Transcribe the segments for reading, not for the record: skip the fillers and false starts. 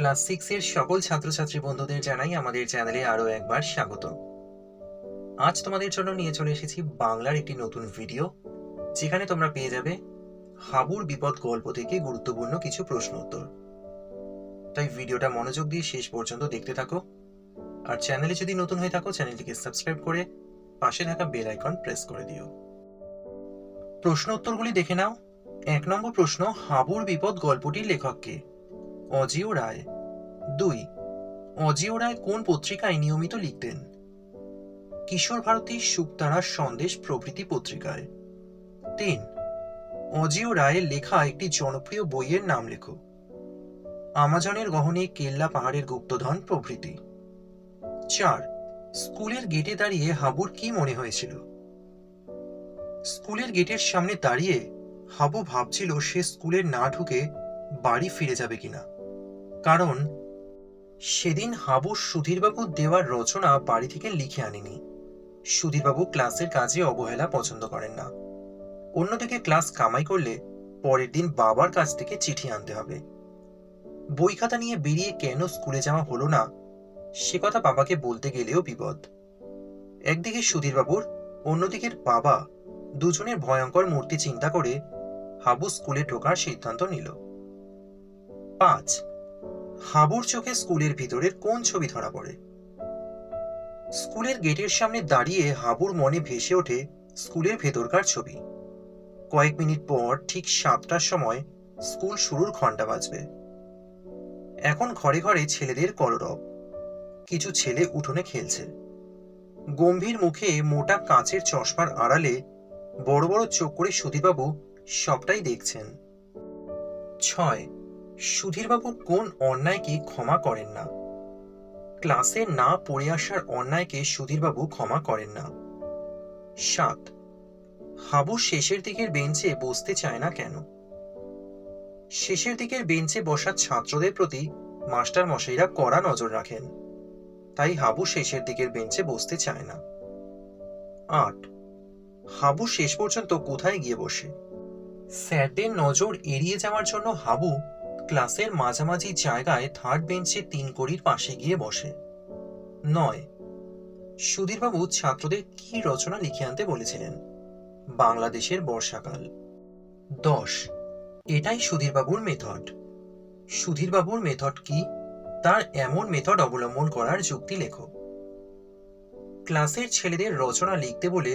Class 6 এর সকল ছাত্রছাত্রী বন্ধুদের জানাই আমাদের চ্যানেলে আরো একবার স্বাগত। আজ তোমাদের জন্য নিয়ে চলে এসেছি বাংলার একটি নতুন ভিডিও, যেখানে তোমরা পেয়ে যাবে হাবুর বিপদ গল্প থেকে গুরুত্বপূর্ণ কিছু প্রশ্ন উত্তর। তাই ভিডিওটা মনোযোগ দিয়ে শেষ পর্যন্ত দেখতে থাকো। আর চ্যানেলে যদি নতুন হয়ে থাকো, চ্যানেলটিকে সাবস্ক্রাইব করে পাশে থাকা বেল আইকন প্রেস করে দিও। প্রশ্ন উত্তরগুলি দেখে নাও। 1 নম্বর প্রশ্ন, হাবুর বিপদ গল্পটির লেখক কে? অজিয় রায়। 2, অজিয় রায় কোন পত্রিকায় নিয়মিত লিখতেন? কিশোর ভারতী, শুকতারা, সন্দেশ প্রভৃতি পত্রিকায়। 3, অজিয় রায়ের লেখা একটি জনপ্রিয় বইয়ের নাম লেখো। আমাজনের গহনে, কেল্লা পাহাড়ের গুপ্তধন প্রভৃতি। 4, স্কুলের গেটে দাঁড়িয়ে হাবুর কি মনে হয়েছিল? স্কুলের গেটের সামনে দাঁড়িয়ে হাবু ভাবছিল সে স্কুলে না ঢুকে বাড়ি ফিরে যাবে কিনা, কারণ সেদিন হাবু সুধীরবাবুর দেওয়ার রচনা বাড়ি থেকে লিখে আনেনি। সুধীরবাবু ক্লাসের কাজে অবহেলা পছন্দ করেন না। অন্যদিকে ক্লাস কামাই করলে পরের দিন বাবার কাছ থেকে চিঠি আনতে হবে। বই খাতা নিয়ে বেরিয়ে কেন স্কুলে যাওয়া হলো না সে কথা বাবাকে বলতে গেলেও বিপদ। একদিকে সুধীরবাবুর, অন্যদিকে বাবা, দুজনের ভয়ঙ্কর মূর্তি চিন্তা করে হাবু স্কুলে ঢোকার সিদ্ধান্ত নিল। 5, হাবুর চোখে স্কুলের ভিতরের কোন ছবি ধরা পড়ে? স্কুলের গেটের সামনে দাঁড়িয়ে হাবুর মনে ভেসে ওঠে স্কুলের ভেতরকার ছবি। কয়েক মিনিট পর ঠিক 7টার সময় স্কুল শুরুর ঘন্টা বাজবে। এখন ঘরে ঘরে ছেলেদের কলরব। কিছু ছেলে উঠোনে খেলছে। গম্ভীর মুখে মোটা কাঁচের চশমার আড়ালে বড় বড় চোখ করে সুধীরবাবু সবটাই দেখছেন। 6, সুধীরবাবু কোন অন্যায়কে ক্ষমা করেন না? ক্লাসে না পড়ে আসার অন্যায়কে সুধীরবাবু ক্ষমা করেন না। 7, হাবু শেষের দিকের বেঞ্চে বসতে চায় না কেন? শেষের দিকের বেঞ্চে বসা ছাত্রদের প্রতি মাস্টার মশাইরা কড়া নজর রাখেন, তাই হাবু শেষের দিকের বেঞ্চে বসতে চায় না। 8, হাবু শেষ পর্যন্ত কোথায় গিয়ে বসে? স্যারদের নজর এড়িয়ে যাওয়ার জন্য হাবু ক্লাসের মাঝামাঝি জায়গায় থার্ড বেঞ্চে 3 কড়ির পাশে গিয়ে বসে। 9, সুধীরবাবু ছাত্রদের কি রচনা লিখে আনতে বলেছিলেন? বাংলাদেশের বর্ষাকাল। 10, এটাই সুধীরবাবুর মেথড। সুধীরবাবুর মেথড কি, তার এমন মেথড অবলম্বন করার যুক্তি লেখো। ক্লাসের ছেলেদের রচনা লিখতে বলে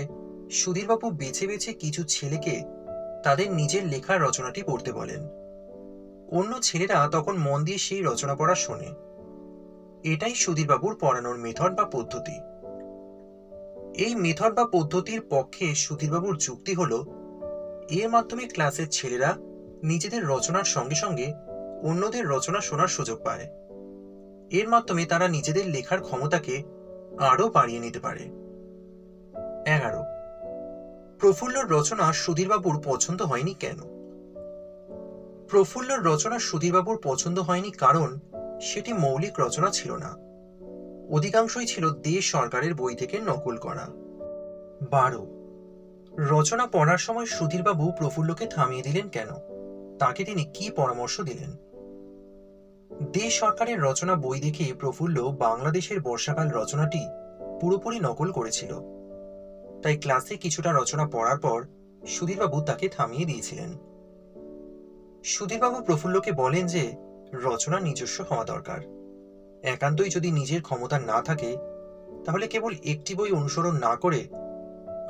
সুধীরবাবু বেছে বেছে কিছু ছেলেকে তাদের নিজের লেখার রচনাটি পড়তে বলেন। অন্য ছেলেরা তখন মন দিয়ে সেই রচনা পড়া শোনে। এটাই সুধীরবাবুর পড়ানোর মেথড বা পদ্ধতি। এই মেথড বা পদ্ধতির পক্ষে সুধীরবাবুর যুক্তি হল, এর মাধ্যমে ক্লাসের ছেলেরা নিজেদের রচনার সঙ্গে সঙ্গে অন্যদের রচনা শোনার সুযোগ পায়। এর মাধ্যমে তারা নিজেদের লেখার ক্ষমতাকে আরও বাড়িয়ে নিতে পারে। 11, প্রফুল্লর রচনা সুধীরবাবুর পছন্দ হয়নি কেন? প্রফুল্লর রচনা সুধীরবাবুর পছন্দ হয়নি কারণ সেটি মৌলিক রচনা ছিল না। অধিকাংশই ছিল দেশ সরকারের বই থেকে নকল করা। 12, রচনা পড়ার সময় সুধীরবাবু প্রফুল্লকে থামিয়ে দিলেন কেন? তাকে তিনি কি পরামর্শ দিলেন? দেশ সরকারের রচনা বই দেখে প্রফুল্ল বাংলাদেশের বর্ষাকাল রচনাটি পুরোপুরি নকল করেছিল। তাই ক্লাসে কিছুটা রচনা পড়ার পর সুধীরবাবু তাকে থামিয়ে দিয়েছিলেন। সুধীরবাবু প্রফুল্লকে বলেন যে রচনা নিজস্ব হওয়া দরকার। একান্তই যদি নিজের ক্ষমতা না থাকে তাহলে কেবল একটি বই অনুসরণ না করে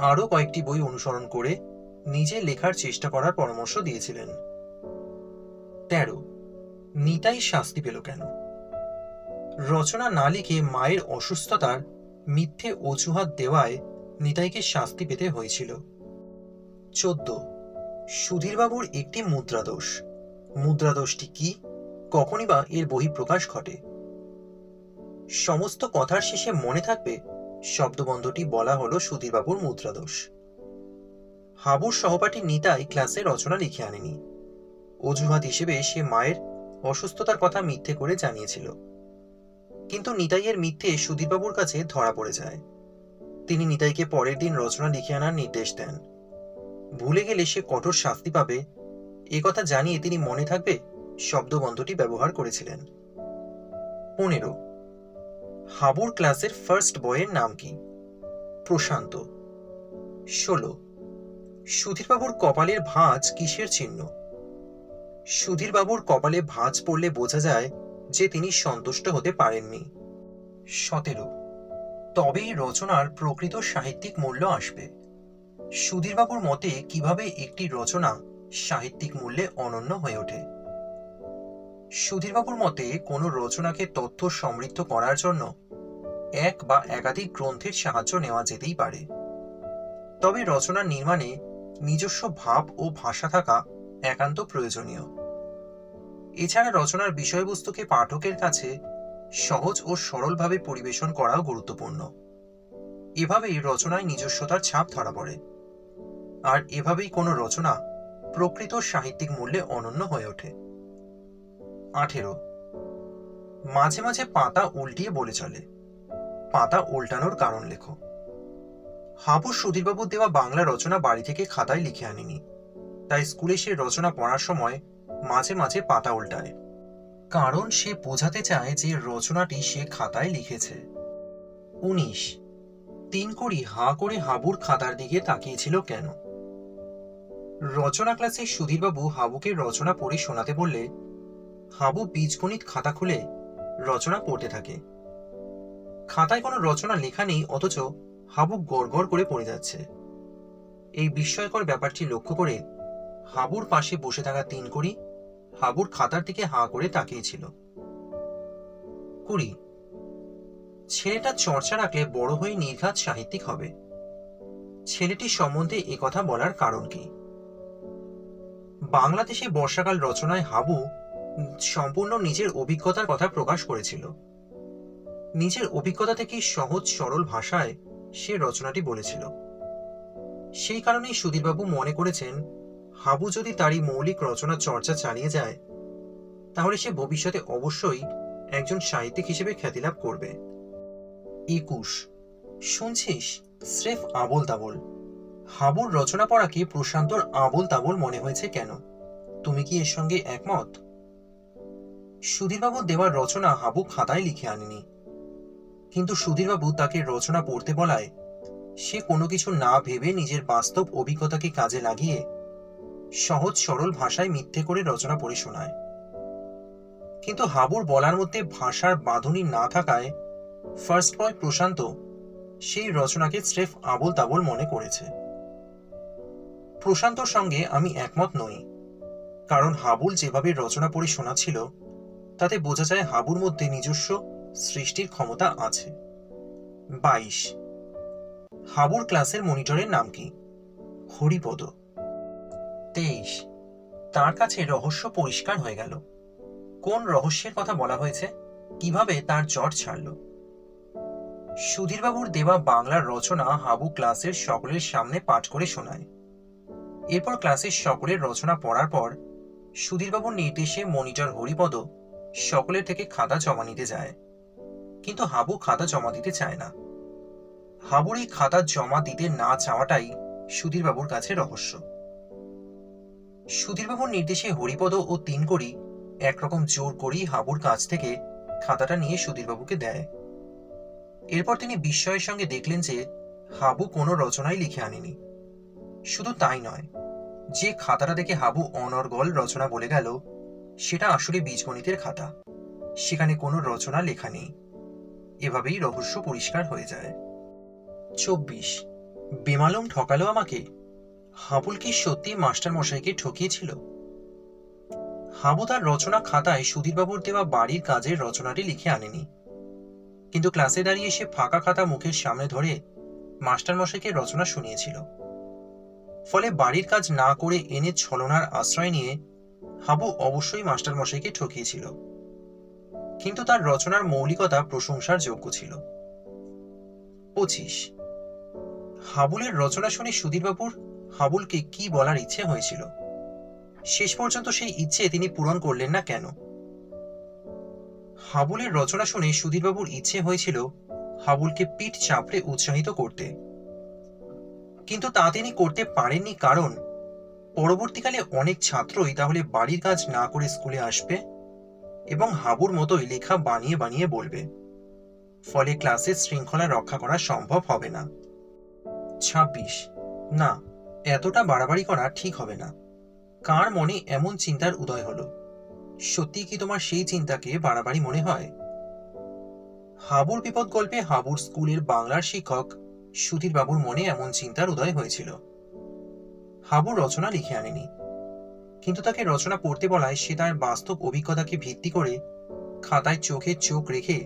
আরও কয়েকটি বই অনুসরণ করে নিজে লেখার চেষ্টা করার পরামর্শ দিয়েছিলেন। 13, নিতাই শাস্তি পেল কেন? রচনা না লিখে মায়ের অসুস্থতার মিথ্যে অজুহাত দেওয়ায় নিতাইকে শাস্তি পেতে হয়েছিল। 14, সুধীরবাবুর একটি মুদ্রাদোষ। মুদ্রাদোষটি কি, কখনই বা এর বহিঃপ্রকাশ ঘটে? সমস্ত কথার শেষে মনে থাকবে শব্দবন্ধটি বলা হলো সুধীরবাবুর মুদ্রাদোষ। হাবুর সহপাঠী নিতাই ক্লাসে রচনা লিখে আনেনি। অজুহাত হিসেবে সে মায়ের অসুস্থতার কথা মিথ্যে করে জানিয়েছিল। কিন্তু নিতাইয়ের মিথ্যে সুধীরবাবুর কাছে ধরা পড়ে যায়। তিনি নিতাইকে পরের দিন রচনা লিখে আনার নির্দেশ দেন। ভুলে গেলে সে কঠোর শাস্তি পাবে, একথা জানিয়ে তিনি মনে থাকবে শব্দবন্ধটি ব্যবহার করেছিলেন। 15। হাবুর ক্লাসের ফার্স্ট বয়ের নাম কি? প্রশান্ত। 16। সুধীরবাবুর কপালের ভাঁজ কিসের চিহ্ন? সুধীরবাবুর কপালে ভাঁজ পড়লে বোঝা যায় যে তিনি সন্তুষ্ট হতে পারেননি। 17। তবেই রচনার প্রকৃত সাহিত্যিক মূল্য আসবে। সুধীরবাবুর মতে কিভাবে একটি রচনা সাহিত্যিক মূল্যে অনন্য হয়ে ওঠে? সুধীরবাবুর মতে কোনো রচনাকে তথ্য সমৃদ্ধ করার জন্য এক বা একাধিক গ্রন্থের সাহায্য নেওয়া যেতেই পারে, তবে রচনার নির্মাণে নিজস্ব ভাব ও ভাষা থাকা একান্ত প্রয়োজনীয়। এছাড়া রচনার বিষয়বস্তুকে পাঠকের কাছে সহজ ও সরলভাবে পরিবেশন করাও গুরুত্বপূর্ণ। এভাবেই রচনায় নিজস্বতার ছাপ ধরা পড়ে, আর এভাবেই কোনো রচনা প্রকৃত সাহিত্যিক মূল্যে অনন্য হয়ে ওঠে। 18। মাঝে মাঝে পাতা উল্টিয়ে বলে চলে। পাতা উল্টানোর কারণ লেখো। হাবু সুধীরবাবুর দেওয়া বাংলা রচনা বাড়ি থেকে খাতায় লিখে আনেনি, তাই স্কুলে সে রচনা পড়ার সময় মাঝে মাঝে পাতা উল্টায়, কারণ সে বোঝাতে চায় যে রচনাটি সে খাতায় লিখেছে। 19। তিনকড়ি হা করে হাবুর খাতার দিকে তাকিয়েছিল কেন? রচনা ক্লাসে সুধীরবাবু হাবুকে রচনা পড়ে শোনাতে বললে হাবু বীজগণিত খাতা খুলে রচনা পড়তে থাকে। খাতায় কোনো রচনা লেখা নেই, অথচ হাবু গড়গড় করে পড়ে যাচ্ছে। এই বিস্ময়কর ব্যাপারটি লক্ষ্য করে হাবুর পাশে বসে থাকা তিনকড়ি হাবুর খাতার দিকে হা করে তাকিয়েছিল। 20। ছেলেটা চর্চা রাখলে বড় হয়ে নির্ঘাত সাহিত্যিক হবে। ছেলেটির সম্বন্ধে একথা বলার কারণ কি? বাংলাদেশে বর্ষাকাল রচনায় হাবু সম্পূর্ণ নিজের অভিজ্ঞতার কথা প্রকাশ করেছিল। নিজের অভিজ্ঞতা থেকে সহজ সরল ভাষায় সে রচনাটি বলেছিল। সেই কারণেই সুধীরবাবু মনে করেছেন হাবু যদি তারই মৌলিক রচনা চর্চা চালিয়ে যায়, তাহলে সে ভবিষ্যতে অবশ্যই একজন সাহিত্যিক হিসেবে খ্যাতিলাভ করবে। 21। শুনছিস, স্রেফ আবোল তাবোল। হাবুর রচনা পড়াকে প্রশান্তর আবোল তাবোল মনে হয়েছে কেন? তুমি কি এর সঙ্গে একমত? সুধীরবাবুর দেওয়ার রচনা হাবু খাতায় লিখে আনেনি, কিন্তু সুধীরবাবু তাকে রচনা পড়তে বলায় সে কোনো কিছু না ভেবে নিজের বাস্তব অভিজ্ঞতাকে কাজে লাগিয়ে সহজ সরল ভাষায় মিথ্যে করে রচনা পড়ে শোনায়। কিন্তু হাবুর বলার মধ্যে ভাষার বাঁধনি না থাকায় ফার্স্ট বয় প্রশান্ত সেই রচনাকে স্রেফ আবোল তাবোল মনে করেছে। প্রশান্তর সঙ্গে আমি একমত নই, কারণ হাবুল যেভাবে রচনা পড়ে শোনাচ্ছিল তাতে বোঝা যায় হাবুর মধ্যে নিজস্ব সৃষ্টির ক্ষমতা আছে। 22। হাবুর ক্লাসের মনিটরের নাম কি? হরিপদ। 23। তার কাছে রহস্য পরিষ্কার হয়ে গেল। কোন রহস্যের কথা বলা হয়েছে? কিভাবে তার জট ছাড়ল? সুধীরবাবুর দেওয়া বাংলার রচনা হাবু ক্লাসের সকলের সামনে পাঠ করে শোনায়। এরপর ক্লাসের সকলের রচনা পড়ার পর সুধীরবাবুর নির্দেশে মনিটর হরিপদ সকলের থেকে খাতা জমা নিতে যায়, কিন্তু হাবু খাতা জমা দিতে চায় না। হাবুর এই খাতা জমা দিতে না চাওয়াটাই সুধীরবাবুর কাছে রহস্য। সুধীরবাবুর নির্দেশে হরিপদ ও তিনকড়ি একরকম জোর করেই হাবুর কাছ থেকে খাতাটা নিয়ে সুধীরবাবুকে দেয়। এরপর তিনি বিস্ময়ের সঙ্গে দেখলেন যে হাবু কোনো রচনাই লিখে আনেনি। শুধু তাই নয়, যে খাতাটা দেখে হাবু অনর্গল রচনা বলে গেল সেটা আসলে বীজগণিতের খাতা, সেখানে কোনো রচনা লেখা নেই। এভাবেই রহস্য পরিষ্কার হয়ে যায়। 24। বেমালুম ঠকালো আমাকে। হাবুল কি সত্যি মাস্টার মশাইকে ঠকিয়েছিল? হাবু তার রচনা খাতায় সুধীরবাবুর দেওয়া বাড়ির কাজের রচনাটি লিখে আনেনি, কিন্তু ক্লাসে দাঁড়িয়ে সে ফাঁকা খাতা মুখের সামনে ধরে মাস্টার মশাইকে রচনা শুনিয়েছিল। ফলে বাড়ির কাজ না করে এনে ছলনার আশ্রয় নিয়ে হাবু অবশ্যই মাস্টার মশাইকে ঠকিয়েছিল, কিন্তু তার রচনার মৌলিকতা প্রশংসার যোগ্য ছিল। 25। হাবুলের রচনা শুনে সুধীরবাবুর হাবুলকে কি বলার ইচ্ছে হয়েছিল? শেষ পর্যন্ত সেই ইচ্ছে তিনি পূরণ করলেন না কেন? হাবুলের রচনা শুনে সুধীরবাবুর ইচ্ছে হয়েছিল হাবুলকে পিঠ চাপড়ে উৎসাহিত করতে, কিন্তু তা তিনি করতে পারেননি, কারণ পরবর্তীকালে অনেক ছাত্রই তাহলে বাড়ির কাজ না করে স্কুলে আসবে এবং হাবুর মতোই লেখা বানিয়ে বানিয়ে বলবে, ফলে ক্লাসের শৃঙ্খলা রক্ষা করা সম্ভব হবে না। ২৬। না, এতটা বাড়াবাড়ি করা ঠিক হবে না। কার মনে এমন চিন্তার উদয় হলো? সত্যি কি তোমার সেই চিন্তাকে বাড়াবাড়ি মনে হয়? হাবুর বিপদ গল্পে হাবুর স্কুলের বাংলার শিক্ষক সুধীরবাবুর মনে এমন চিন্তার উদয় হয়েছিল। হাবু রচনা লিখে আনেনি, কিন্তু তাকে রচনা পড়তে বলায় সে তার বাস্তব অভিজ্ঞতাকে ভিত্তি করে খাতায় চোখে চোখ রেখে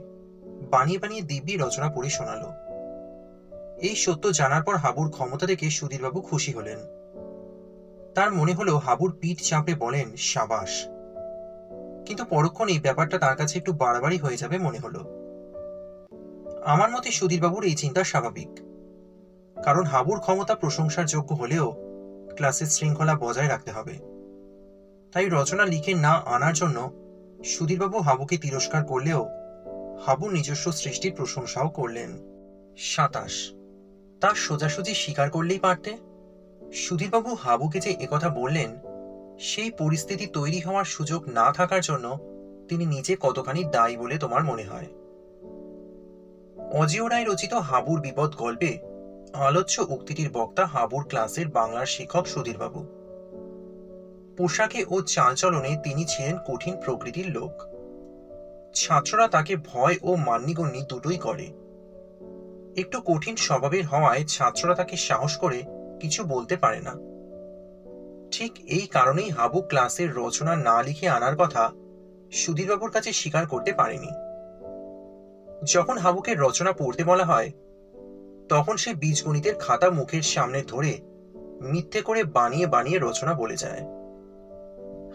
বানিয়ে বানিয়ে দিব্যি রচনা পড়ে শোনালো। এই সত্য জানার পর হাবুর ক্ষমতা দেখে সুধীরবাবু খুশি হলেন। তার মনে হলো হাবুর পিঠ চাপড়ে বলেন সাবাস, কিন্তু পরক্ষণেই ব্যাপারটা তার কাছে একটু বাড়াবাড়ি হয়ে যাবে মনে হলো। আমার মতে সুধীরবাবুর এই চিন্তা স্বাভাবিক, কারণ হাবুর ক্ষমতা প্রশংসার যোগ্য হলেও ক্লাসের শৃঙ্খলা বজায় রাখতে হবে। তাই রচনা লিখে না আনার জন্য সুধীরবাবু হাবুকে তিরস্কার করলেও হাবুর নিজস্ব সৃষ্টির প্রশংসাও করলেন। ২৭। তার সোজাসুজি স্বীকার করলেই পারতে। সুধীরবাবু হাবুকে যে একথা বললেন, সেই পরিস্থিতি তৈরি হওয়ার সুযোগ না থাকার জন্য তিনি নিজে কতখানি দায়ী বলে তোমার মনে হয়? অজিয় রায় রচিত হাবুর বিপদ গল্পে আলোচ্য উক্তিটির বক্তা হাবুর ক্লাসের বাংলার শিক্ষক সুধীরবাবু। পোশাকে ও চালচলনে তিনি ছিলেন কঠিন প্রকৃতির লোক। ছাত্ররা তাকে ভয় ও মান্যিগণ্যি দুটোই করে। একটু কঠিন স্বভাবের হওয়ায় ছাত্ররা তাকে সাহস করে কিছু বলতে পারে না। ঠিক এই কারণেই হাবু ক্লাসের রচনা না লিখে আনার কথা সুধীরবাবুর কাছে স্বীকার করতে পারেনি। যখন হাবুকে রচনা পড়তে বলা হয়, তখন সে বীজগণিতের খাতা মুখের সামনে ধরে মিথ্যে করে বানিয়ে বানিয়ে রচনা বলে যায়।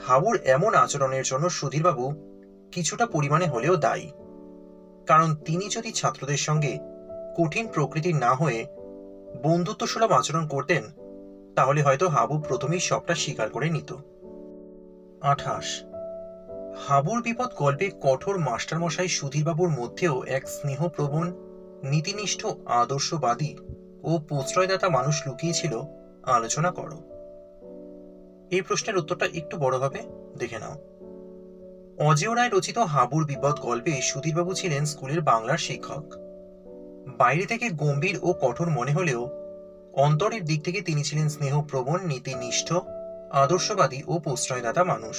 হাবুর এমন আচরণের জন্য সুধীরবাবু কিছুটা পরিমাণে হলেও দায়ী, কারণ তিনি যদি ছাত্রদের সঙ্গে কঠিন প্রকৃতির না হয়ে বন্ধুত্বসুলভ আচরণ করতেন, তাহলে হয়তো হাবু প্রথমেই সবটা স্বীকার করে নিত। ২৮। হাবুর বিপদ গল্পে কঠোর মাস্টারমশাই সুধীরবাবুর মধ্যেও এক স্নেহপ্রবণ, নীতিনিষ্ঠ, আদর্শবাদী ও প্রশ্রয়দাতা মানুষ লুকিয়েছিল, আলোচনা করো। এই প্রশ্নের উত্তরটা একটু বড় হবে, দেখে নাও। অজিয় রায় রচিত হাবুর বিপদ গল্পে সুধীরবাবু ছিলেন স্কুলের বাংলার শিক্ষক। বাইরে থেকে গম্ভীর ও কঠোর মনে হলেও অন্তরের দিক থেকে তিনি ছিলেন স্নেহপ্রবণ, নীতিনিষ্ঠ, আদর্শবাদী ও প্রশ্রয়দাতা মানুষ।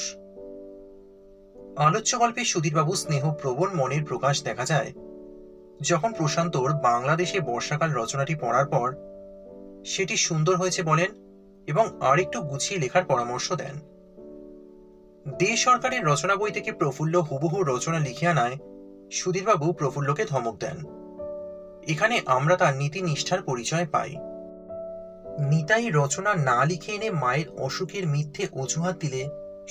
আলোচ্য গল্পে সুধীরবাবু স্নেহপ্রবণ মনের প্রকাশ দেখা যায় যখন প্রশান্তর বাংলাদেশে বর্ষাকাল রচনাটি পড়ার পর সেটি সুন্দর হয়েছে বলেন এবং আর একটু গুছিয়ে লেখার পরামর্শ দেন। দে সরকারের রচনা বই থেকে প্রফুল্ল হুবহু রচনা লিখে আনায় সুধীরবাবু প্রফুল্লকে ধমক দেন। এখানে আমরা তার নীতি নিষ্ঠার পরিচয় পাই। নিতাই রচনা না লিখে এনে মায়ের অসুখের মিথ্যে অজুহাত দিলে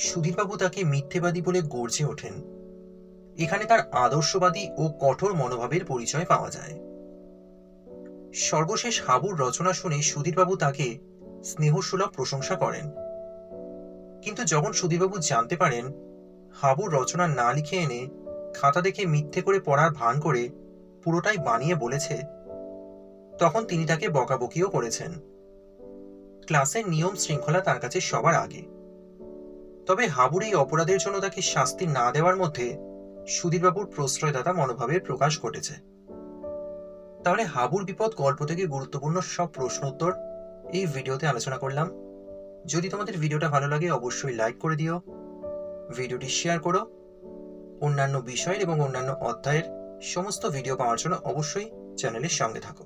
সুধীরবাবু তাকে মিথ্যেবাদী বলে গর্জে ওঠেন। এখানে তার আদর্শবাদী ও কঠোর মনোভাবের পরিচয় পাওয়া যায়। সর্বশেষ হাবুর রচনা শুনে সুধীরবাবু তাকে স্নেহসুলভ প্রশংসা করেন, কিন্তু যখন সুধীরবাবু জানতে পারেন হাবুর রচনা না লিখে এনে খাতা দেখে মিথ্যে করে পড়ার ভান করে পুরোটাই বানিয়ে বলেছে, তখন তিনি তাকে বকাবকিও করেছেন। ক্লাসের নিয়ম শৃঙ্খলা তার কাছে সবার আগে। তবে হাবুর এই অপরাধের জন্য তাকে শাস্তি না দেওয়ার মধ্যে সুধীরবাবুর প্রশ্রয়দাতা মনোভাবের প্রকাশ ঘটেছে। তাহলে হাবুর বিপদ গল্প থেকে গুরুত্বপূর্ণ সব প্রশ্ন উত্তর এই ভিডিওতে আলোচনা করলাম। যদি তোমাদের ভিডিওটা ভালো লাগে অবশ্যই লাইক করে দিও, ভিডিওটি শেয়ার করো। অন্যান্য বিষয়ের এবং অন্যান্য অধ্যায়ের সমস্ত ভিডিও পাওয়ার জন্য অবশ্যই চ্যানেলের সঙ্গে থাকো।